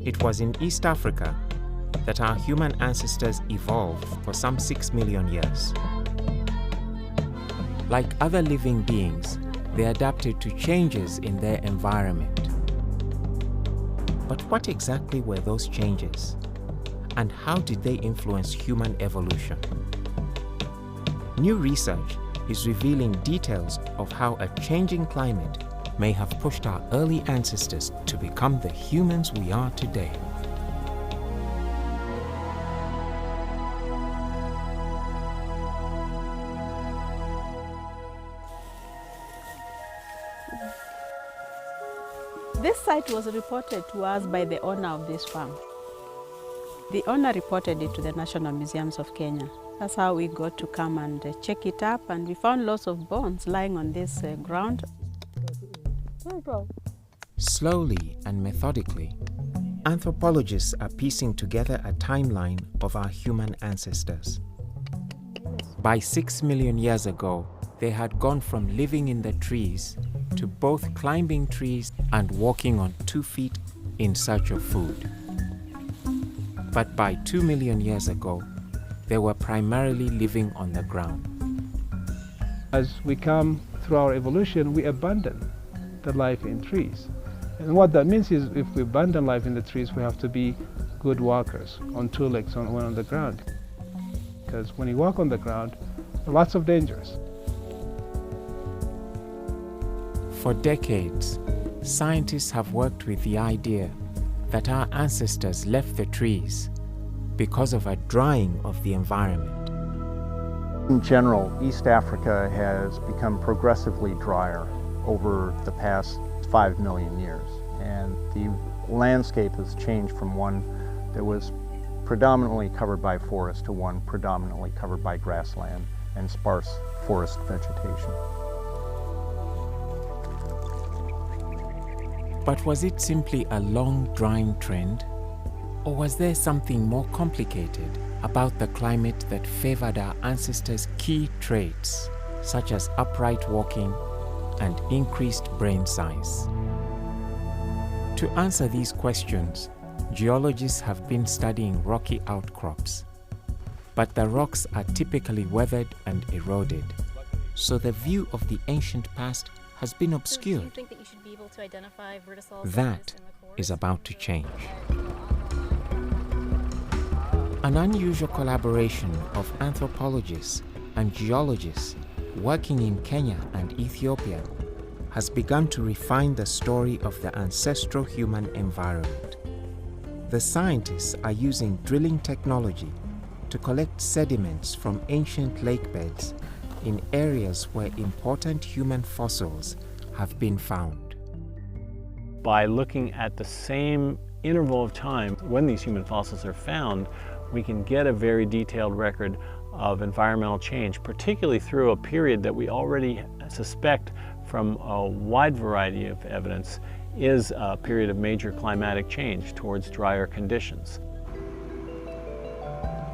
It was in East Africa that our human ancestors evolved for some 6 million years. Like other living beings, they adapted to changes in their environment. But what exactly were those changes? And how did they influence human evolution? New research is revealing details of how a changing climate may have pushed our early ancestors to become the humans we are today. This site was reported to us by the owner of this farm. The owner reported it to the National Museums of Kenya. That's how we got to come and check it up, and we found lots of bones lying on this ground. Slowly and methodically, anthropologists are piecing together a timeline of our human ancestors. By 6 million years ago, they had gone from living in the trees to both climbing trees and walking on 2 feet in search of food. But by 2 million years ago, they were primarily living on the ground. As we come through our evolution, we abandon the life in trees. And what that means is if we abandon life in the trees, we have to be good walkers on 2 legs when on the ground. Because when you walk on the ground, there are lots of dangers. For decades, scientists have worked with the idea that our ancestors left the trees because of a drying of the environment. In general, East Africa has become progressively drier over the past 5 million years. And the landscape has changed from one that was predominantly covered by forest to one predominantly covered by grassland and sparse forest vegetation. But was it simply a long drying trend? Or was there something more complicated about the climate that favored our ancestors' key traits, such as upright walking and increased brain size? To answer these questions, geologists have been studying rocky outcrops. But the rocks are typically weathered and eroded, so the view of the ancient past has been obscured. Do you think that you should be able to identify vertisols That is about to change. An unusual collaboration of anthropologists and geologists working in Kenya and Ethiopia has begun to refine the story of the ancestral human environment. The scientists are using drilling technology to collect sediments from ancient lake beds in areas where important human fossils have been found. By looking at the same interval of time when these human fossils are found, we can get a very detailed record of environmental change, particularly through a period that we already suspect from a wide variety of evidence is a period of major climatic change towards drier conditions.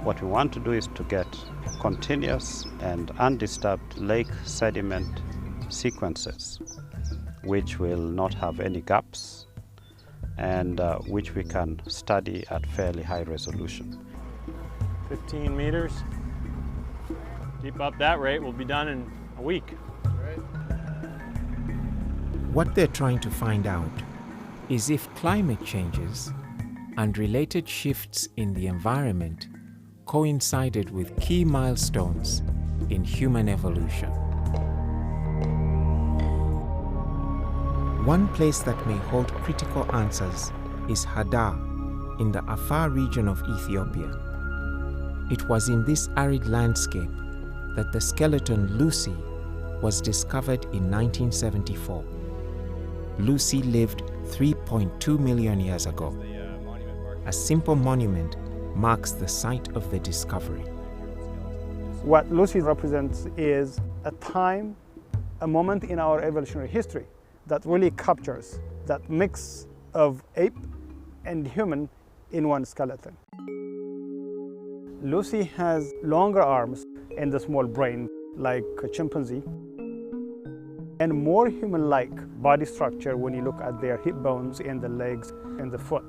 What we want to do is to get continuous and undisturbed lake sediment sequences, which will not have any gaps and which we can study at fairly high resolution. 15 meters. Keep up that rate, we'll be done in a week. What they're trying to find out is if climate changes and related shifts in the environment coincided with key milestones in human evolution. One place that may hold critical answers is Hadar in the Afar region of Ethiopia. It was in this arid landscape that the skeleton Lucy was discovered in 1974. Lucy lived 3.2 million years ago. A simple monument marks the site of the discovery. What Lucy represents is a time, a moment in our evolutionary history that really captures that mix of ape and human in one skeleton. Lucy has longer arms and a small brain like a chimpanzee, and more human-like body structure when you look at their hip bones and the legs and the foot.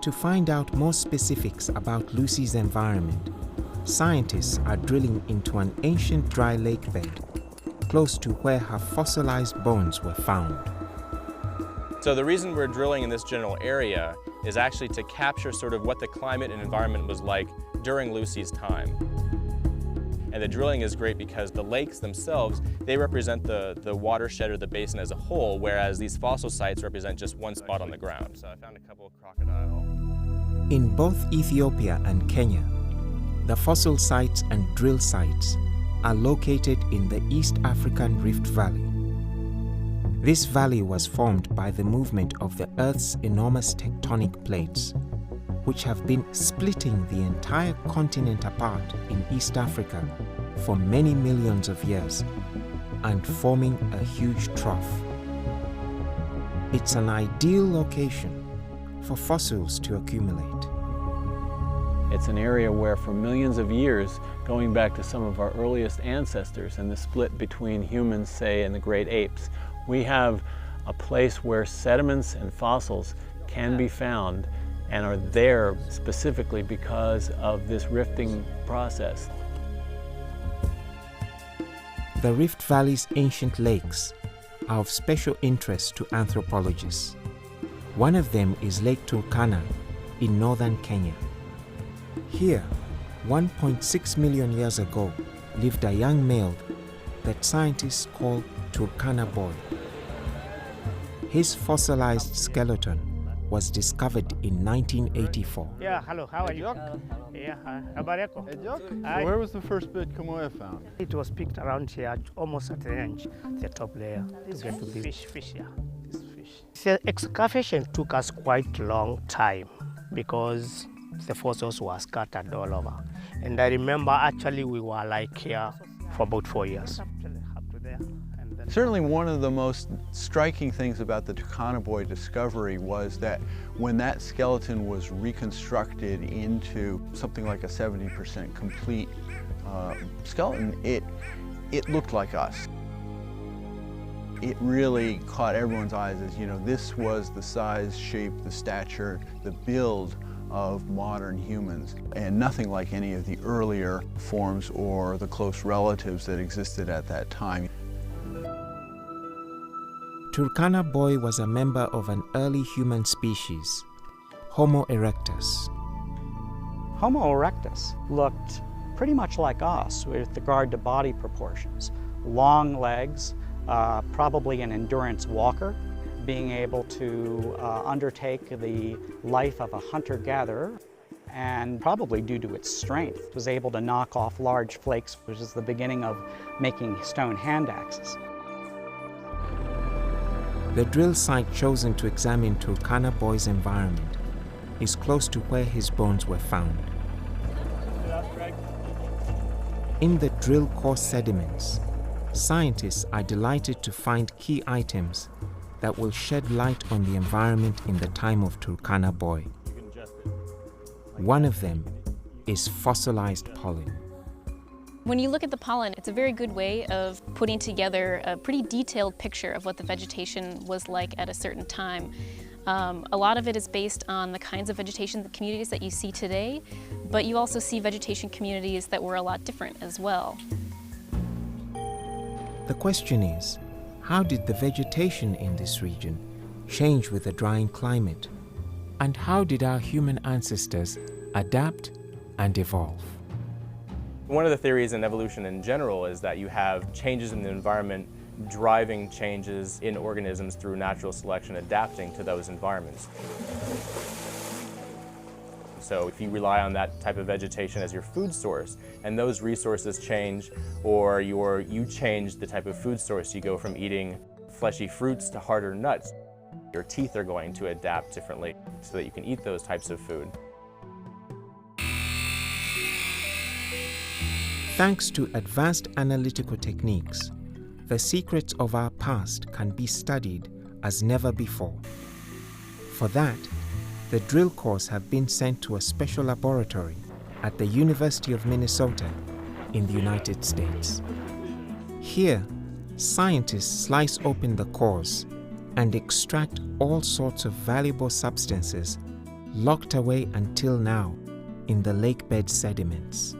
To find out more specifics about Lucy's environment, scientists are drilling into an ancient dry lake bed close to where her fossilized bones were found. So the reason we're drilling in this general area is actually to capture sort of what the climate and environment was like during Lucy's time. And the drilling is great because the lakes themselves, they represent the watershed or the basin as a whole, whereas these fossil sites represent just one spot on the ground. So I found a couple of crocodile. In both Ethiopia and Kenya, the fossil sites and drill sites are located in the East African Rift Valley. This valley was formed by the movement of the Earth's enormous tectonic plates, which have been splitting the entire continent apart in East Africa for many millions of years and forming a huge trough. It's an ideal location for fossils to accumulate. It's an area where for millions of years, going back to some of our earliest ancestors and the split between humans, say, and the great apes, we have a place where sediments and fossils can be found and are there specifically because of this rifting process. The Rift Valley's ancient lakes are of special interest to anthropologists. One of them is Lake Turkana in northern Kenya. Here, 1.6 million years ago, lived a young male that scientists call Turkana Boy. His fossilized skeleton was discovered in 1984. Yeah, hello, how are you? Yeah, Where was the first bit Kamoya found? It was picked around here, almost at the edge, the top layer. It's going to be fish, yeah. This fish. The excavation took us quite a long time because the fossils were scattered all over. And I remember actually we were like here for about 4 years. Certainly one of the most striking things about the Turkana Boy discovery was that when that skeleton was reconstructed into something like a 70% complete skeleton, it looked like us. It really caught everyone's eyes as, you know, this was the size, shape, the stature, the build of modern humans, and nothing like any of the earlier forms or the close relatives that existed at that time. Turkana Boy was a member of an early human species, Homo erectus. Homo erectus looked pretty much like us with regard to body proportions. Long legs, probably an endurance walker, being able to undertake the life of a hunter-gatherer, and probably due to its strength, was able to knock off large flakes, which is the beginning of making stone hand axes. The drill site chosen to examine Turkana Boy's environment is close to where his bones were found. In the drill core sediments, scientists are delighted to find key items that will shed light on the environment in the time of Turkana Boy. One of them is fossilized pollen. When you look at the pollen, it's a very good way of putting together a pretty detailed picture of what the vegetation was like at a certain time. A lot of it is based on the kinds of vegetation communities that you see today, but you also see vegetation communities that were a lot different as well. The question is, how did the vegetation in this region change with the drying climate? And how did our human ancestors adapt and evolve? One of the theories in evolution in general is that you have changes in the environment driving changes in organisms through natural selection, adapting to those environments. So if you rely on that type of vegetation as your food source, and those resources change, or you change the type of food source, you go from eating fleshy fruits to harder nuts, your teeth are going to adapt differently so that you can eat those types of food. Thanks to advanced analytical techniques, the secrets of our past can be studied as never before. For that, the drill cores have been sent to a special laboratory at the University of Minnesota in the United States. Here, scientists slice open the cores and extract all sorts of valuable substances locked away until now in the lake bed sediments.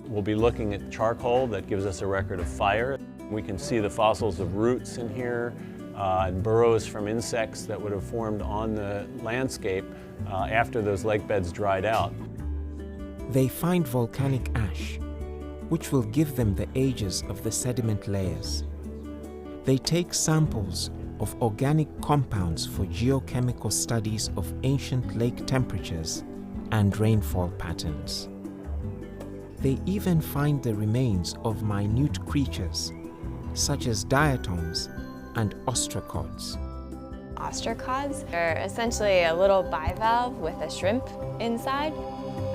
We'll be looking at charcoal that gives us a record of fire. We can see the fossils of roots in here and burrows from insects that would have formed on the landscape after those lake beds dried out. They find volcanic ash, which will give them the ages of the sediment layers. They take samples of organic compounds for geochemical studies of ancient lake temperatures and rainfall patterns. They even find the remains of minute creatures, such as diatoms and ostracods. Ostracods are essentially a little bivalve with a shrimp inside.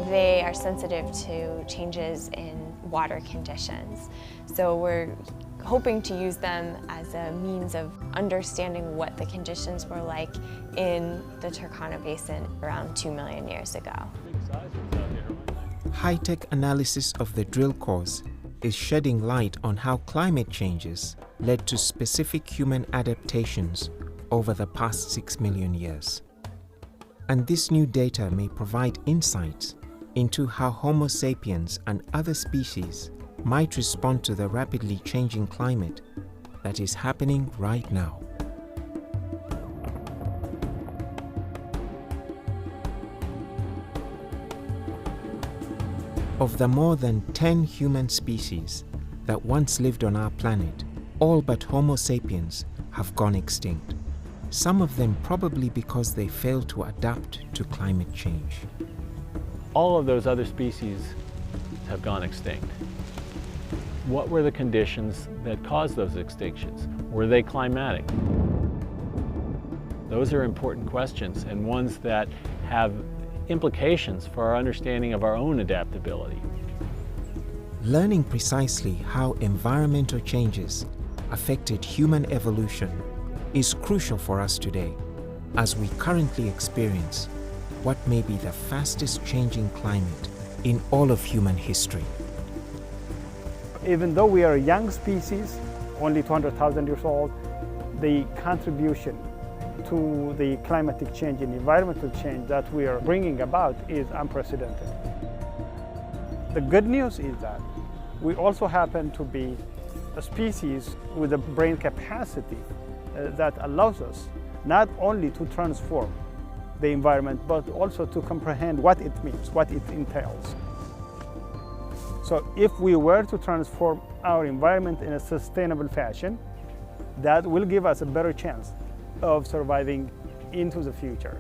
They are sensitive to changes in water conditions. So we're hoping to use them as a means of understanding what the conditions were like in the Turkana Basin around 2 million years ago. High-tech analysis of the drill cores is shedding light on how climate changes led to specific human adaptations over the past 6 million years. And this new data may provide insights into how Homo sapiens and other species might respond to the rapidly changing climate that is happening right now. Of the more than 10 human species that once lived on our planet, all but Homo sapiens have gone extinct. Some of them probably because they failed to adapt to climate change. All of those other species have gone extinct. What were the conditions that caused those extinctions? Were they climatic? Those are important questions and ones that have implications for our understanding of our own adaptability. Learning precisely how environmental changes affected human evolution is crucial for us today, as we currently experience what may be the fastest changing climate in all of human history. Even though we are a young species, only 200,000 years old, the contribution to the climatic change and environmental change that we are bringing about is unprecedented. The good news is that we also happen to be a species with a brain capacity that allows us not only to transform the environment, but also to comprehend what it means, what it entails. So if we were to transform our environment in a sustainable fashion, that will give us a better chance of surviving into the future.